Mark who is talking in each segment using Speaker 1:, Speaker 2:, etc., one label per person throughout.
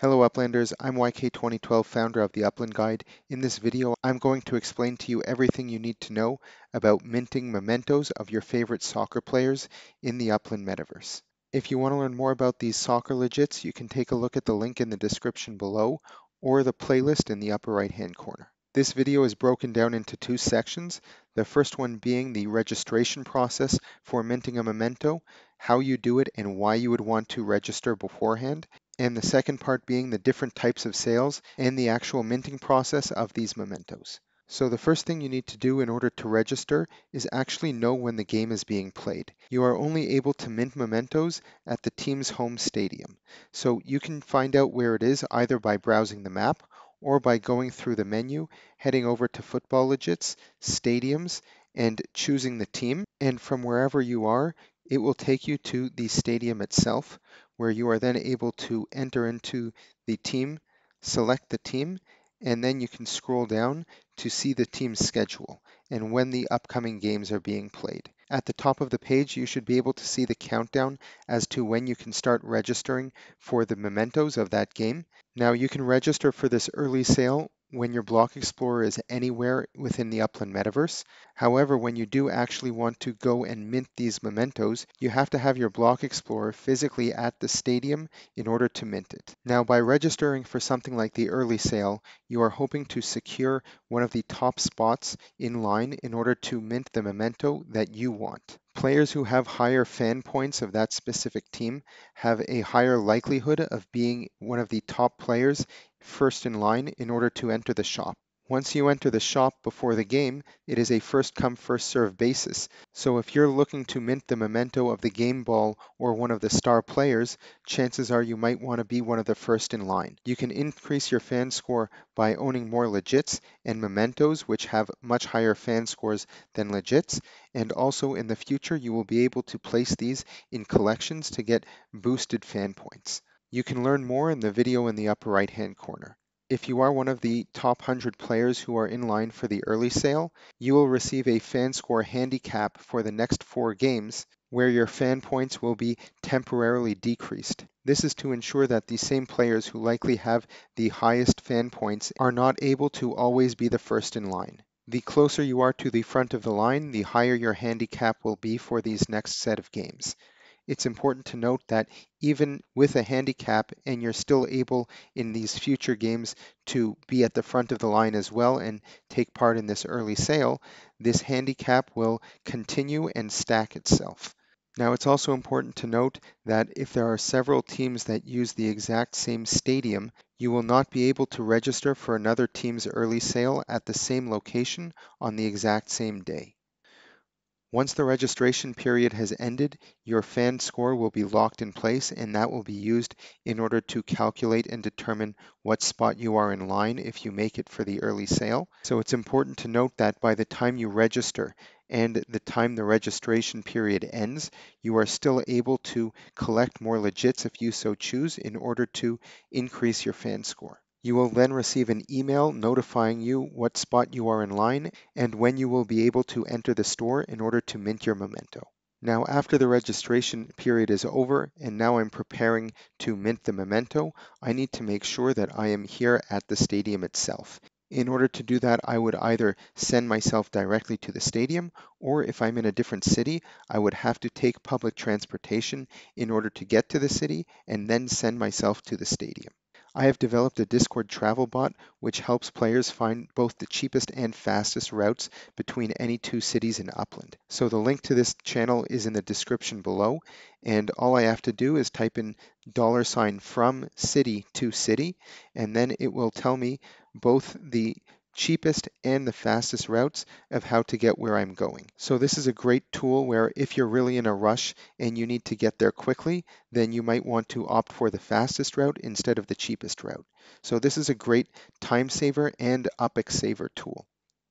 Speaker 1: Hello Uplanders, I'm YK2012, founder of the Upland Guide. In this video, I'm going to explain to you everything you need to know about minting mementos of your favorite soccer players in the Upland metaverse. If you want to learn more about these soccer legits, you can take a look at the link in the description below or the playlist in the upper right hand corner. This video is broken down into two sections, the first one being the registration process for minting a memento, how you do it and why you would want to register beforehand, and the second part being the different types of sales and the actual minting process of these mementos. So the first thing you need to do in order to register is actually know when the game is being played. You are only able to mint mementos at the team's home stadium. So you can find out where it is either by browsing the map or by going through the menu, heading over to Football Legits, Stadiums, and choosing the team. And from wherever you are, it will take you to the stadium itself, where you are then able to enter into the team, select the team, and then you can scroll down to see the team's schedule and when the upcoming games are being played. At the top of the page, you should be able to see the countdown as to when you can start registering for the mementos of that game. Now, you can register for this early sale when your Block Explorer is anywhere within the Upland metaverse. However, when you do actually want to go and mint these mementos, you have to have your Block Explorer physically at the stadium in order to mint it. Now, by registering for something like the early sale, you are hoping to secure one of the top spots in line in order to mint the memento that you want. Players who have higher fan points of that specific team have a higher likelihood of being one of the top players first in line in order to enter the shop. Once you enter the shop before the game, it is a first come first serve basis. So if you're looking to mint the memento of the game ball or one of the star players, chances are you might want to be one of the first in line. You can increase your fan score by owning more legits and mementos, which have much higher fan scores than legits. And also in the future, you will be able to place these in collections to get boosted fan points. You can learn more in the video in the upper right hand corner. If you are one of the top 100 players who are in line for the early sale, you will receive a fan score handicap for the next 4 games, where your fan points will be temporarily decreased. This is to ensure that the same players who likely have the highest fan points are not able to always be the first in line. The closer you are to the front of the line, the higher your handicap will be for these next set of games. It's important to note that even with a handicap and you're still able in these future games to be at the front of the line as well and take part in this early sale, this handicap will continue and stack itself. Now, it's also important to note that if there are several teams that use the exact same stadium, you will not be able to register for another team's early sale at the same location on the exact same day. Once the registration period has ended, your fan score will be locked in place, and that will be used in order to calculate and determine what spot you are in line if you make it for the early sale. So it's important to note that by the time you register and the time the registration period ends, you are still able to collect more legits if you so choose in order to increase your fan score. You will then receive an email notifying you what spot you are in line and when you will be able to enter the store in order to mint your memento. Now, after the registration period is over and now I'm preparing to mint the memento, I need to make sure that I am here at the stadium itself. In order to do that, I would either send myself directly to the stadium, or if I'm in a different city, I would have to take public transportation in order to get to the city and then send myself to the stadium. I have developed a Discord travel bot which helps players find both the cheapest and fastest routes between any 2 cities in Upland. So the link to this channel is in the description below, and all I have to do is type in $ from city to city, and then it will tell me both the cheapest and the fastest routes of how to get where I'm going. So this is a great tool where if you're really in a rush and you need to get there quickly, then you might want to opt for the fastest route instead of the cheapest route. So this is a great time saver and UPEX saver tool.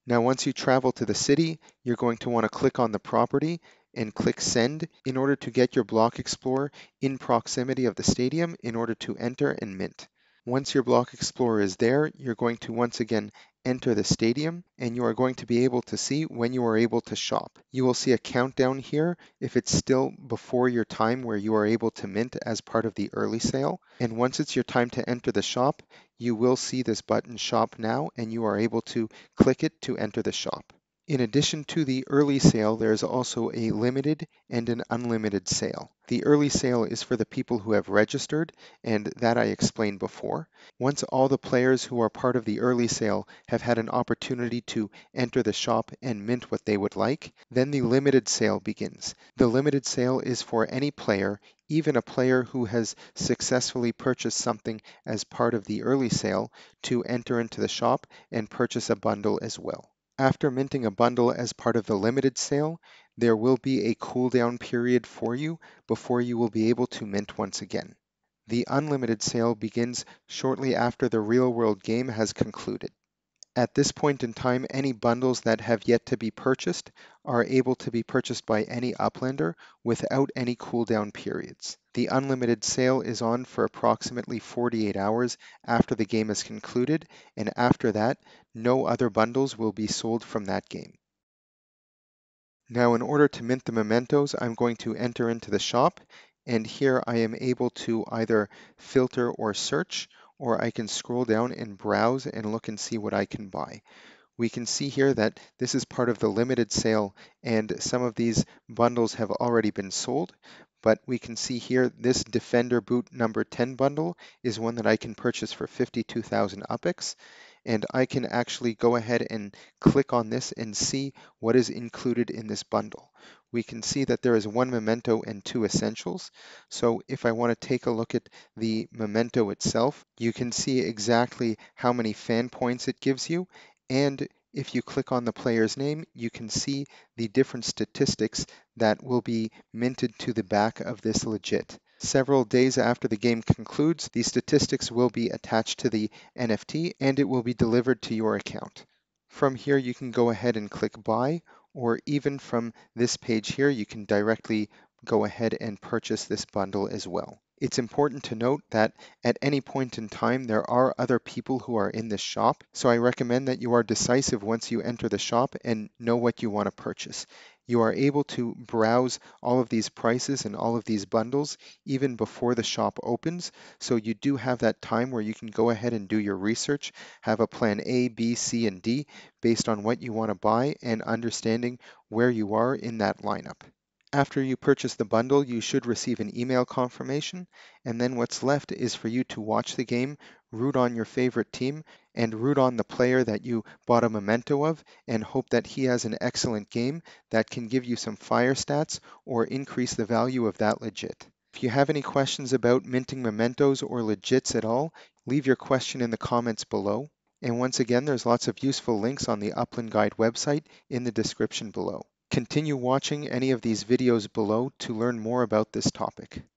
Speaker 1: Now, once you travel to the city, you're going to want to click on the property and click send in order to get your Block Explorer in proximity of the stadium in order to enter and mint. Once your Block Explorer is there, you're going to once again enter the stadium, and you are going to be able to see when you are able to shop. You will see a countdown here if it's still before your time where you are able to mint as part of the early sale. And once it's your time to enter the shop, you will see this button Shop Now, and you are able to click it to enter the shop. In addition to the early sale, there is also a limited and an unlimited sale. The early sale is for the people who have registered, and that I explained before. Once all the players who are part of the early sale have had an opportunity to enter the shop and mint what they would like, then the limited sale begins. The limited sale is for any player, even a player who has successfully purchased something as part of the early sale, to enter into the shop and purchase a bundle as well. After minting a bundle as part of the limited sale, there will be a cooldown period for you before you will be able to mint once again. The unlimited sale begins shortly after the real-world game has concluded. At this point in time, any bundles that have yet to be purchased are able to be purchased by any Uplander without any cooldown periods. The unlimited sale is on for approximately 48 hours after the game is concluded, and after that, no other bundles will be sold from that game. Now, in order to mint the mementos, I'm going to enter into the shop, and here I am able to either filter or search, or I can scroll down and browse and look and see what I can buy. We can see here that this is part of the limited sale, and some of these bundles have already been sold, but we can see here this Defender Boot number 10 bundle is one that I can purchase for 52,000 UPIX, and I can actually go ahead and click on this and see what is included in this bundle. We can see that there is one memento and two essentials. So if I want to take a look at the memento itself, you can see exactly how many fan points it gives you, and if you click on the player's name, you can see the different statistics that will be minted to the back of this legit. Several days after the game concludes, these statistics will be attached to the NFT and it will be delivered to your account. From here, you can go ahead and click buy, or even from this page here, you can directly go ahead and purchase this bundle as well. It's important to note that at any point in time, there are other people who are in this shop, so I recommend that you are decisive once you enter the shop and know what you want to purchase. You are able to browse all of these prices and all of these bundles even before the shop opens, so you do have that time where you can go ahead and do your research, have a plan A, B, C, and D based on what you want to buy and understanding where you are in that lineup. After you purchase the bundle, you should receive an email confirmation, and then what's left is for you to watch the game, root on your favorite team, and root on the player that you bought a memento of, and hope that he has an excellent game that can give you some fire stats or increase the value of that legit. If you have any questions about minting mementos or legits at all, leave your question in the comments below. And once again, there's lots of useful links on the Upland Guide website in the description below. Continue watching any of these videos below to learn more about this topic.